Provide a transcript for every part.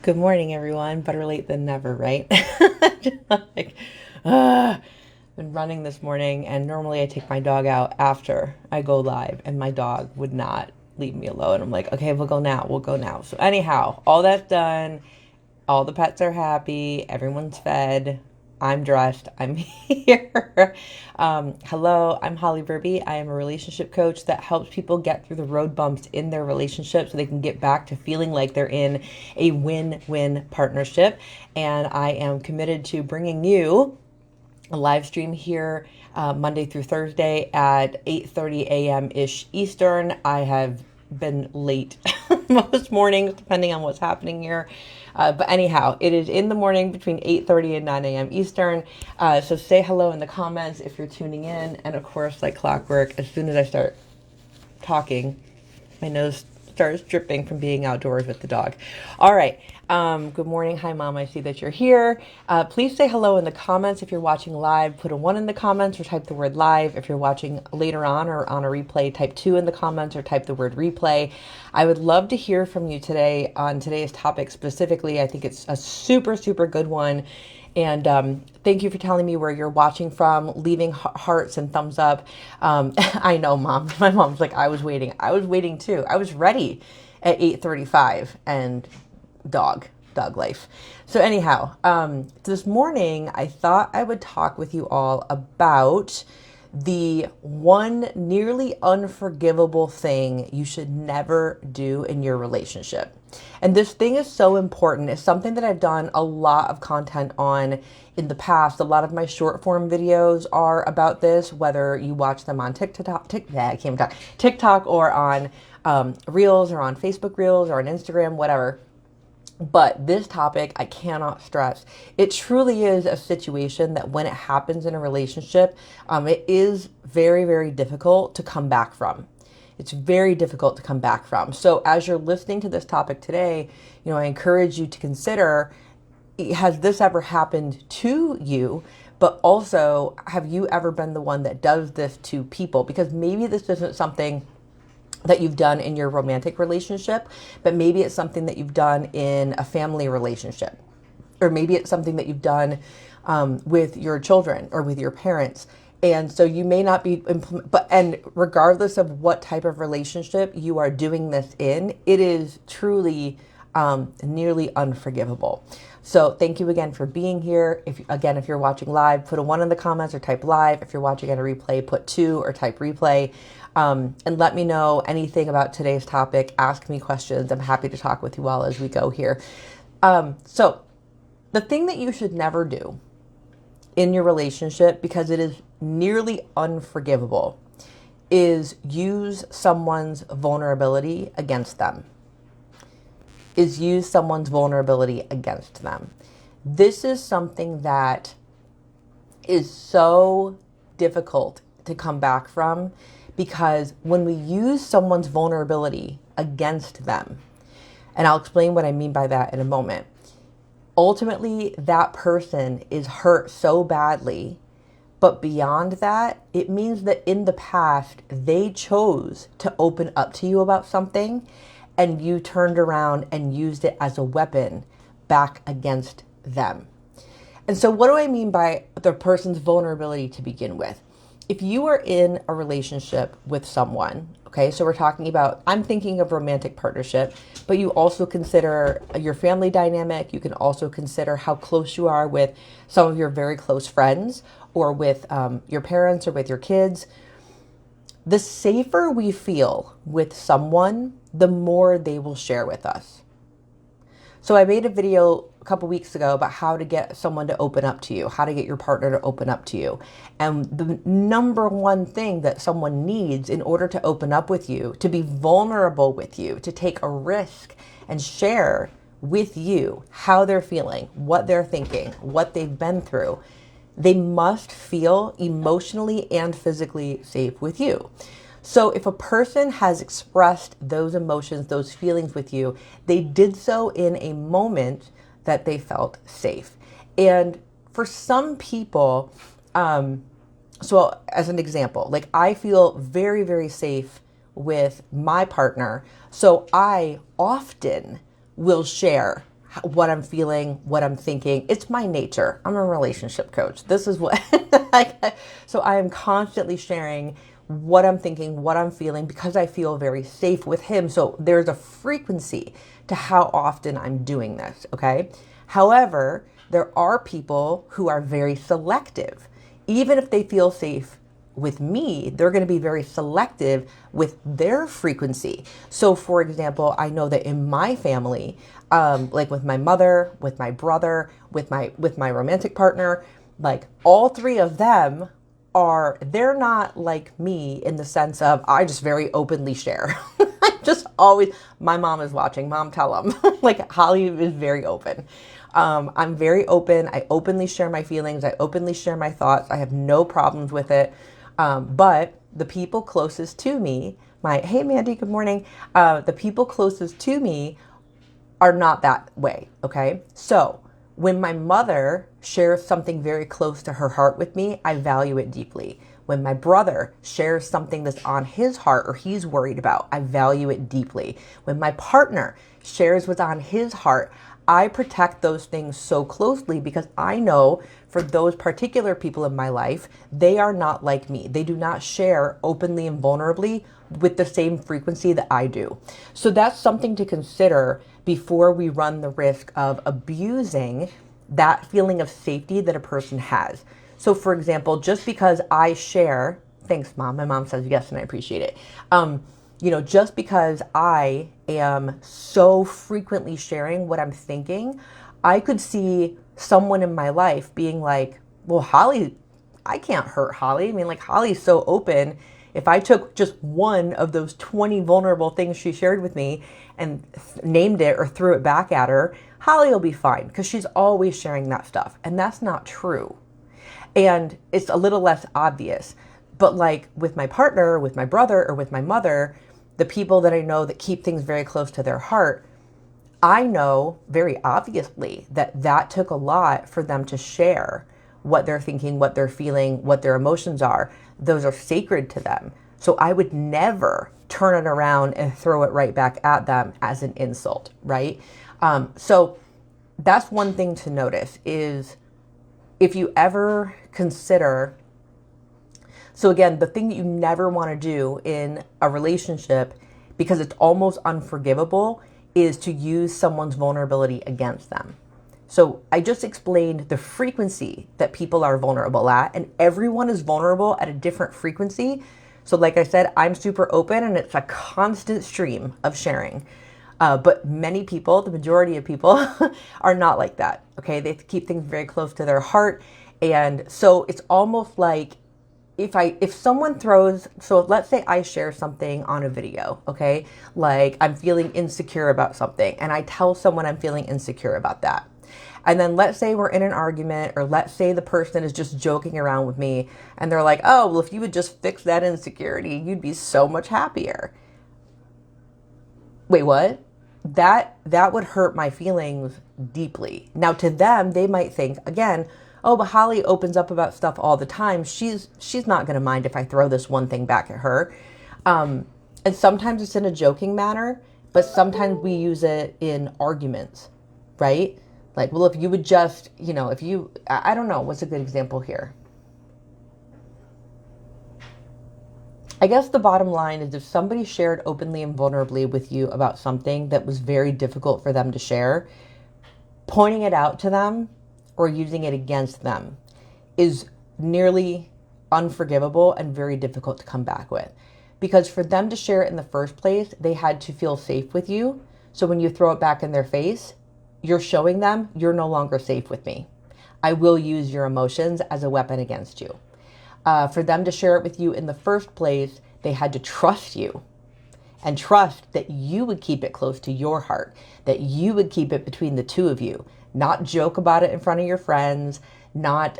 Good morning, everyone. Better late than never, right? like, ah, been running this morning, and normally I take my dog out after I go live, and my dog would not leave me alone. I'm like, okay, we'll go now. We'll go now. So anyhow, all that's done. All the pets are happy. Everyone's fed. I'm dressed. I'm here. Hello, I'm Holly Berube. I am a relationship coach that helps people get through the road bumps in their relationship so they can get back to feeling like they're in a win-win partnership. And I am committed to bringing you a live stream here Monday through Thursday at 8:30 a.m. ish Eastern. I have been late most mornings, depending on what's happening here. But anyhow, it is in the morning between 8:30 and 9 a.m. Eastern. So say hello in the comments if you're tuning in. And of course, like clockwork, as soon as I start talking, my nose starts dripping from being outdoors with the dog. All right. Good morning. Hi, Mom. I see that you're here. Please say hello in the comments. If you're watching live, put a 1 in the comments or type the word live. If you're watching later on or on a replay, type 2 in the comments or type the word replay. I would love to hear from you today on today's topic specifically. I think it's a super, super good one. And thank you for telling me where you're watching from, leaving hearts and thumbs up. I know, Mom. My mom's like, I was waiting. I was waiting too. I was ready at 8:35 and dog life. So anyhow, this morning I thought I would talk with you all about the one nearly unforgivable thing you should never do in your relationship. And this thing is so important. It's something that I've done a lot of content on in the past. A lot of my short form videos are about this, whether you watch them on TikTok or on Reels or on Facebook Reels or on Instagram, whatever. But this topic, I cannot stress. It truly is a situation that when it happens in a relationship, it is very, very difficult to come back from. It's very difficult to come back from. So as you're listening to this topic today, I encourage you to consider, has this ever happened to you? But also, have you ever been the one that does this to people? Because maybe this isn't something that you've done in your romantic relationship, but maybe it's something that you've done in a family relationship, or maybe it's something that you've done with your children or with your parents. And so you may not be, and regardless of what type of relationship you are doing this in, it is truly nearly unforgivable. So thank you again for being here. If you're watching live, put a 1 in the comments or type live. If you're watching on a replay, put 2 or type replay. And let me know anything about today's topic. Ask me questions. I'm happy to talk with you all as we go here. So the thing that you should never do in your relationship, because it is nearly unforgivable, is use someone's vulnerability against them. This is something that is so difficult to come back from, because when we use someone's vulnerability against them, and I'll explain what I mean by that in a moment, ultimately that person is hurt so badly. But beyond that, it means that in the past, they chose to open up to you about something, and you turned around and used it as a weapon back against them. And so what do I mean by the person's vulnerability to begin with? If you are in a relationship with someone, okay, so we're talking about, I'm thinking of romantic partnership, but you also consider your family dynamic. You can also consider how close you are with some of your very close friends, or with your parents, or with your kids. The safer we feel with someone, the more they will share with us. So I made a video a couple weeks ago about how to get someone to open up to you, how to get your partner to open up to you. And the number one thing that someone needs in order to open up with you, to be vulnerable with you, to take a risk and share with you how they're feeling, what they're thinking, what they've been through, they must feel emotionally and physically safe with you. So if a person has expressed those emotions, those feelings with you, they did so in a moment that they felt safe. And for some people, so as an example, like I feel very, very safe with my partner. So I often will share what I'm feeling, what I'm thinking. It's my nature. I'm a relationship coach. This is what, so I am constantly sharing what I'm thinking, what I'm feeling, because I feel very safe with him. So there's a frequency to how often I'm doing this. Okay. However, there are people who are very selective. Even if they feel safe with me, they're going to be very selective with their frequency. So for example, I know that in my family, like with my mother, with my brother, with my romantic partner, like all three of them they're not like me in the sense of I just very openly share. I just always, my mom is watching, mom tell them. Like Holly is very open. I'm very open. I openly share my feelings. I openly share my thoughts. I have no problems with it. But the people closest to me, hey Mandy, good morning. The people closest to me are not that way. Okay. So when my mother shares something very close to her heart with me, I value it deeply. When my brother shares something that's on his heart or he's worried about, I value it deeply. When my partner shares what's on his heart, I protect those things so closely because I know for those particular people in my life, they are not like me. They do not share openly and vulnerably with the same frequency that I do. So that's something to consider before we run the risk of abusing that feeling of safety that a person has. So for example, just because I share, thanks mom, my mom says yes and I appreciate it. Just because I am so frequently sharing what I'm thinking, I could see someone in my life being like, well, Holly, I can't hurt Holly. I mean, like Holly's so open. If I took just one of those 20 vulnerable things she shared with me and named it or threw it back at her, Holly will be fine because she's always sharing that stuff. And that's not true. And it's a little less obvious. But like with my partner, with my brother, or with my mother, the people that I know that keep things very close to their heart, I know very obviously that took a lot for them to share what they're thinking, what they're feeling, what their emotions are. Those are sacred to them. So I would never turn it around and throw it right back at them as an insult, right? So that's one thing to notice is if you ever consider, so again, the thing that you never want to do in a relationship, because it's almost unforgivable, is to use someone's vulnerability against them. So I just explained the frequency that people are vulnerable at, and everyone is vulnerable at a different frequency. So like I said, I'm super open and it's a constant stream of sharing. But many people, the majority of people are not like that. Okay. They keep things very close to their heart. And so it's almost like if someone throws, so let's say I share something on a video, okay? Like I'm feeling insecure about something and I tell someone I'm feeling insecure about that. And then let's say we're in an argument, or let's say the person is just joking around with me and they're like, oh, well, if you would just fix that insecurity, you'd be so much happier. Wait, what? That would hurt my feelings deeply. Now to them, they might think, again, oh, but Holly opens up about stuff all the time. She's not going to mind if I throw this one thing back at her. And sometimes it's in a joking manner, but sometimes we use it in arguments, right? Like, well, if you would just, I don't know, what's a good example here? I guess the bottom line is if somebody shared openly and vulnerably with you about something that was very difficult for them to share, pointing it out to them or using it against them is nearly unforgivable and very difficult to come back with. Because for them to share it in the first place, they had to feel safe with you. So when you throw it back in their face, you're showing them you're no longer safe with me. I will use your emotions as a weapon against you. For them to share it with you in the first place, they had to trust you and trust that you would keep it close to your heart, that you would keep it between the two of you, not joke about it in front of your friends, not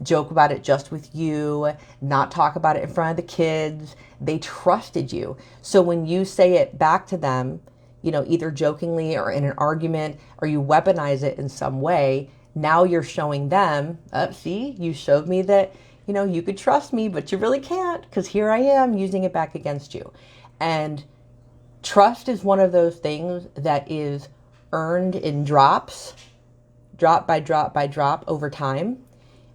joke about it just with you, not talk about it in front of the kids. They trusted you. So when you say it back to them, either jokingly or in an argument, or you weaponize it in some way, now you're showing them, see, you showed me that, you could trust me, but you really can't, because here I am using it back against you. And trust is one of those things that is earned in drops, drop by drop by drop over time,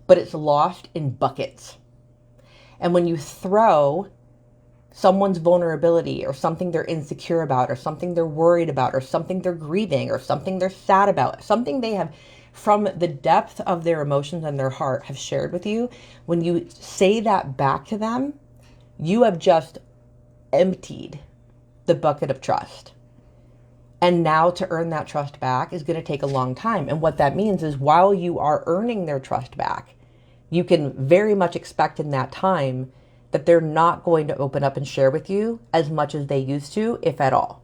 but it's lost in buckets. And when you throw someone's vulnerability or something they're insecure about or something they're worried about or something they're grieving or something they're sad about, something they have from the depth of their emotions and their heart have shared with you, when you say that back to them, you have just emptied the bucket of trust. And now to earn that trust back is going to take a long time. And what that means is while you are earning their trust back, you can very much expect in that time that they're not going to open up and share with you as much as they used to, if at all.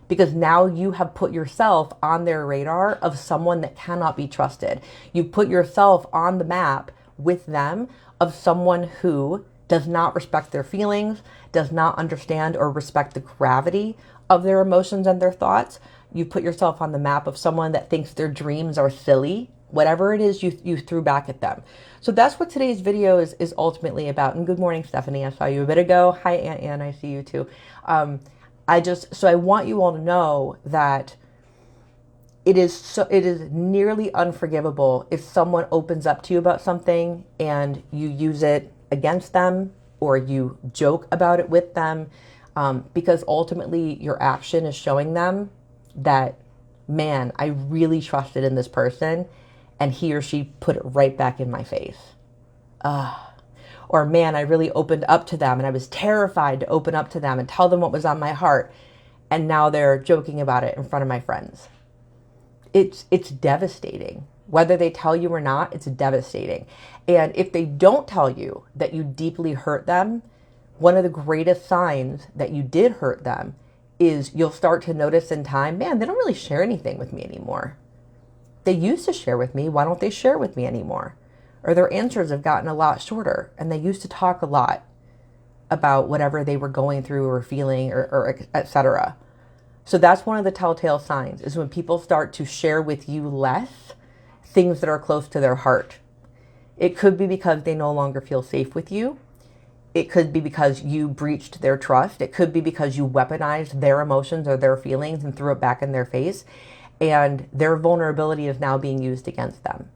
Because now you have put yourself on their radar of someone that cannot be trusted. You put yourself on the map with them of someone who does not respect their feelings, does not understand or respect the gravity of their emotions and their thoughts. You put yourself on the map of someone that thinks their dreams are silly, whatever it is you threw back at them. So that's what today's video is ultimately about. And good morning, Stephanie. I saw you a bit ago. Hi, Aunt Ann. I see you too. So I want you all to know that it is nearly unforgivable if someone opens up to you about something and you use it against them or you joke about it with them, because ultimately your action is showing them that, man, I really trusted in this person and he or she put it right back in my face. Or, man, I really opened up to them and I was terrified to open up to them and tell them what was on my heart. And now they're joking about it in front of my friends. It's devastating. Whether they tell you or not, it's devastating. And if they don't tell you that you deeply hurt them, one of the greatest signs that you did hurt them is you'll start to notice in time, man, they don't really share anything with me anymore. They used to share with me. Why don't they share with me anymore? Or their answers have gotten a lot shorter and they used to talk a lot about whatever they were going through or feeling or etc. So that's one of the telltale signs, is when people start to share with you less things that are close to their heart. It could be because they no longer feel safe with you. It could be because you breached their trust. It could be because you weaponized their emotions or their feelings and threw it back in their face. And their vulnerability is now being used against them.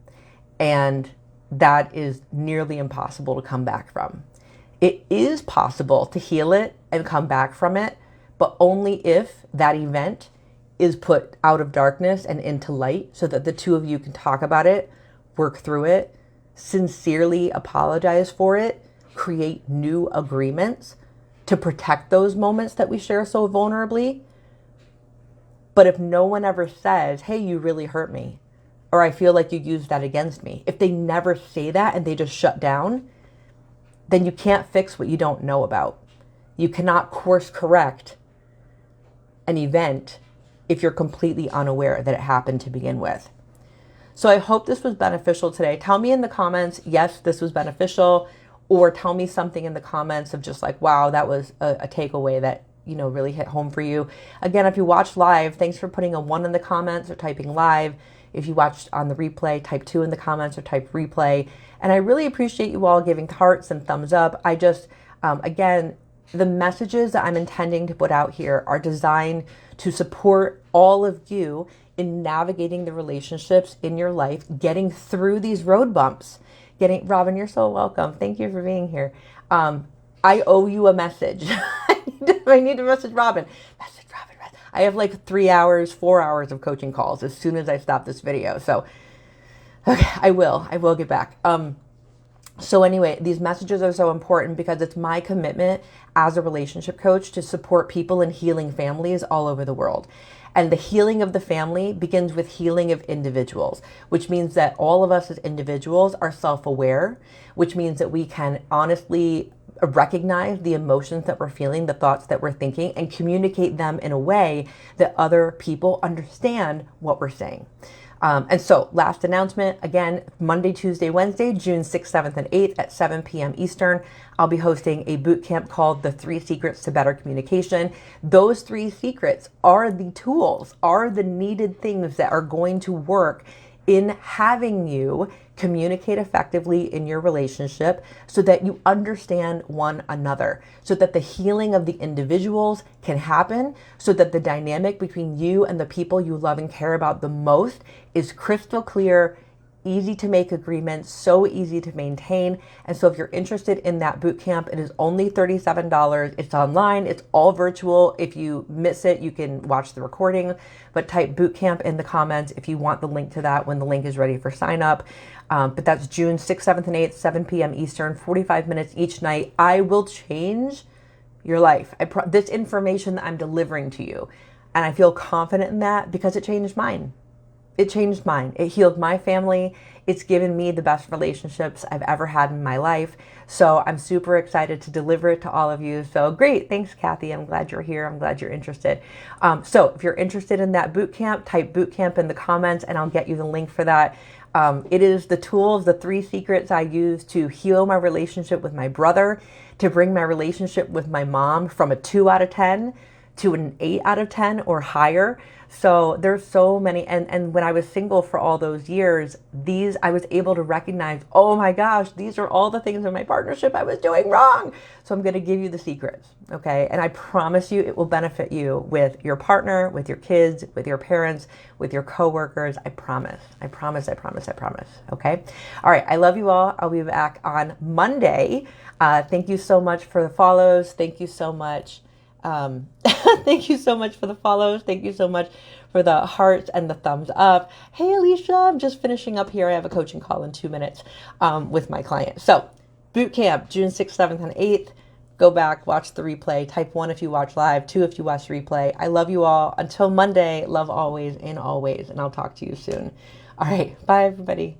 And that is nearly impossible to come back from. It is possible to heal it and come back from it, but only if that event is put out of darkness and into light so that the two of you can talk about it, work through it, sincerely apologize for it, create new agreements to protect those moments that we share so vulnerably. But if no one ever says, hey, you really hurt me, or I feel like you used that against me, if they never say that and they just shut down, then you can't fix what you don't know about. You cannot course correct an event if you're completely unaware that it happened to begin with. So I hope this was beneficial today. Tell me in the comments, yes, this was beneficial, or tell me something in the comments of just like, wow, that was a takeaway that, really hit home for you. Again, if you watched live, thanks for putting a 1 in the comments or typing live. If you watched on the replay, type 2 in the comments or type replay. And I really appreciate you all giving hearts and thumbs up. I just, again, the messages that I'm intending to put out here are designed to support all of you in navigating the relationships in your life, getting through these road bumps. Robin, you're so welcome. Thank you for being here. I owe you a message. I need to message Robin. Message Robin. I have like 4 hours of coaching calls as soon as I stop this video. So, okay, I will get back. So anyway, these messages are so important because it's my commitment as a relationship coach to support people in healing families all over the world. And the healing of the family begins with healing of individuals, which means that all of us as individuals are self-aware, which means that we can honestly recognize the emotions that we're feeling, the thoughts that we're thinking, and communicate them in a way that other people understand what we're saying. And so last announcement, again, Monday, Tuesday, Wednesday, June 6th, 7th, and 8th at 7 p.m. Eastern, I'll be hosting a boot camp called The 3 Secrets to Better Communication. Those 3 secrets are the tools, are the needed things that are going to work in having you communicate effectively in your relationship so that you understand one another, so that the healing of the individuals can happen, so that the dynamic between you and the people you love and care about the most is crystal clear, easy to make agreements, so easy to maintain. And so if you're interested in that boot camp, it is only $37. It's online. It's all virtual. If you miss it, you can watch the recording, but type boot camp in the comments if you want the link to that when the link is ready for sign up. But that's June 6th, 7th, and 8th, 7 p.m. Eastern, 45 minutes each night. I will change your life. This information that I'm delivering to you, and I feel confident in that because it changed mine. It changed mine. It healed my family. It's given me the best relationships I've ever had in my life. So I'm super excited to deliver it to all of you. So great. Thanks, Kathy. I'm glad you're here. I'm glad you're interested. So if you're interested in that boot camp, type boot camp in the comments and I'll get you the link for that. It is the tools, the 3 secrets I use to heal my relationship with my brother, to bring my relationship with my mom from a 2 out of 10 to an 8 out of 10 or higher. So there's so many, and when I was single for all those years, I was able to recognize, oh my gosh, these are all the things in my partnership I was doing wrong. So I'm going to give you the secrets, okay? And I promise you it will benefit you with your partner, with your kids, with your parents, with your coworkers. I promise, okay? All right, I love you all. I'll be back on Monday. Thank you so much for the follows. Thank you so much. Thank you so much for the follows. Thank you so much for the hearts and the thumbs up. Hey, Alicia, I'm just finishing up here. I have a coaching call in 2 minutes with my client. So boot camp, June 6th, 7th, and 8th. Go back, watch the replay. Type 1 if you watch live, 2 if you watch the replay. I love you all. Until Monday, love always and always, and I'll talk to you soon. All right, bye, everybody.